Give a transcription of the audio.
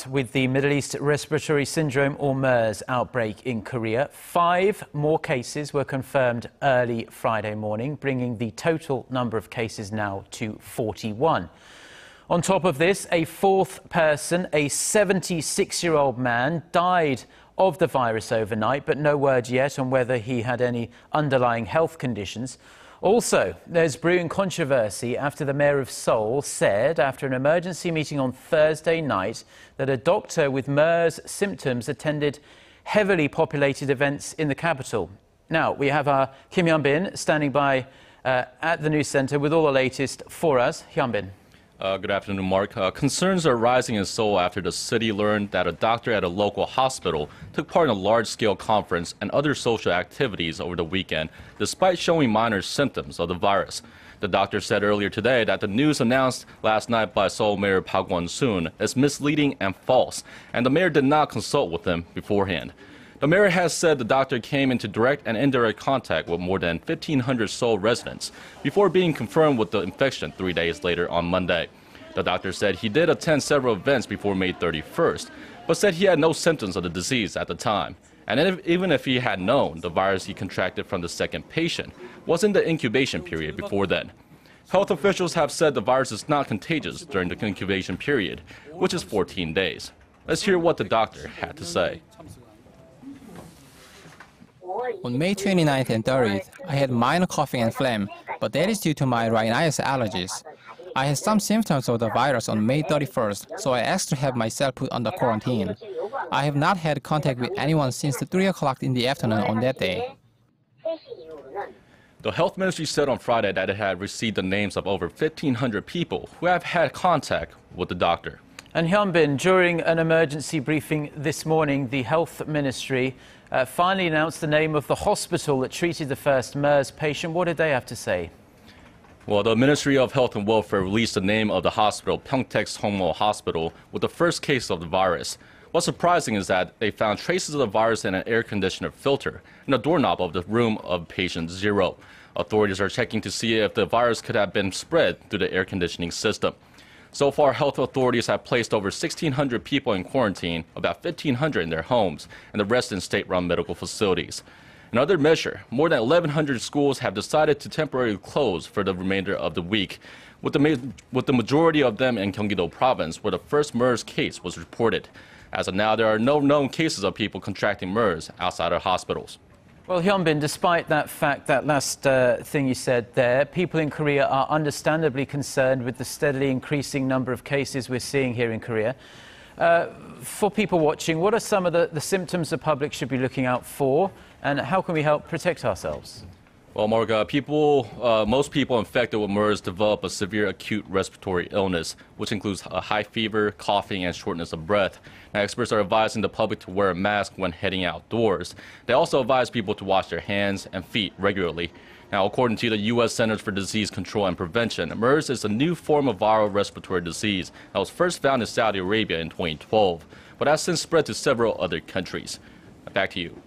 With the Middle East Respiratory Syndrome or MERS outbreak in Korea, 5 more cases were confirmed early Friday morning, bringing the total number of cases now to 41. On top of this, a 4th person, a 76-year-old man, died of the virus overnight, but no word yet on whether he had any underlying health conditions. Also, there's brewing controversy after the mayor of Seoul said, after an emergency meeting on Thursday night, that a doctor with MERS symptoms attended heavily populated events in the capital. Now, we have our Kim Hyun standing by at the news center with all the latest for us. Hyun. Good afternoon, Mark. Concerns are rising in Seoul after the city learned that a doctor at a local hospital took part in a large-scale conference and other social activities over the weekend, despite showing minor symptoms of the virus. The doctor said earlier today that the news announced last night by Seoul Mayor Park Won-soon is misleading and false, and the mayor did not consult with him beforehand. The mayor has said the doctor came into direct and indirect contact with more than 1,500 Seoul residents before being confirmed with the infection 3 days later on Monday. The doctor said he did attend several events before May 31st, but said he had no symptoms of the disease at the time. And even if he had known, the virus he contracted from the second patient was in the incubation period before then. Health officials have said the virus is not contagious during the incubation period, which is 14 days. Let's hear what the doctor had to say. On May 29th and 30th, I had minor coughing and phlegm, but that is due to my rhinitis allergies. I had some symptoms of the virus on May 31st, so I asked to have myself put under quarantine. I have not had contact with anyone since 3 o'clock in the afternoon on that day. The health ministry said on Friday that it had received the names of over 1,500 people who have had contact with the doctor. And Hyun, during an emergency briefing this morning, the health ministry finally announced the name of the hospital that treated the first MERS patient. What did they have to say? Well, the Ministry of Health and Welfare released the name of the hospital, Pyeongtaek Songmo Hospital, with the first case of the virus. What's surprising is that they found traces of the virus in an air conditioner filter and the doorknob of the room of patient 0. Authorities are checking to see if the virus could have been spread through the air conditioning system. So far, health authorities have placed over 1,600 people in quarantine, about 1,500 in their homes, and the rest in state-run medical facilities. Another measure, more than 1,100 schools have decided to temporarily close for the remainder of the week, with the majority of them in Gyeonggi-do province, where the first MERS case was reported. As of now, there are no known cases of people contracting MERS outside of hospitals. Well, Hyun, despite that fact, that last thing you said there, people in Korea are understandably concerned with the steadily increasing number of cases we're seeing here in Korea. For people watching, what are some of the symptoms the public should be looking out for, and how can we help protect ourselves? Well, Mark, most people infected with MERS develop a severe acute respiratory illness, which includes a high fever, coughing, and shortness of breath. Now, experts are advising the public to wear a mask when heading outdoors. They also advise people to wash their hands and feet regularly. Now, according to the U.S. Centers for Disease Control and Prevention, MERS is a new form of viral respiratory disease that was first found in Saudi Arabia in 2012, but has since spread to several other countries. Back to you.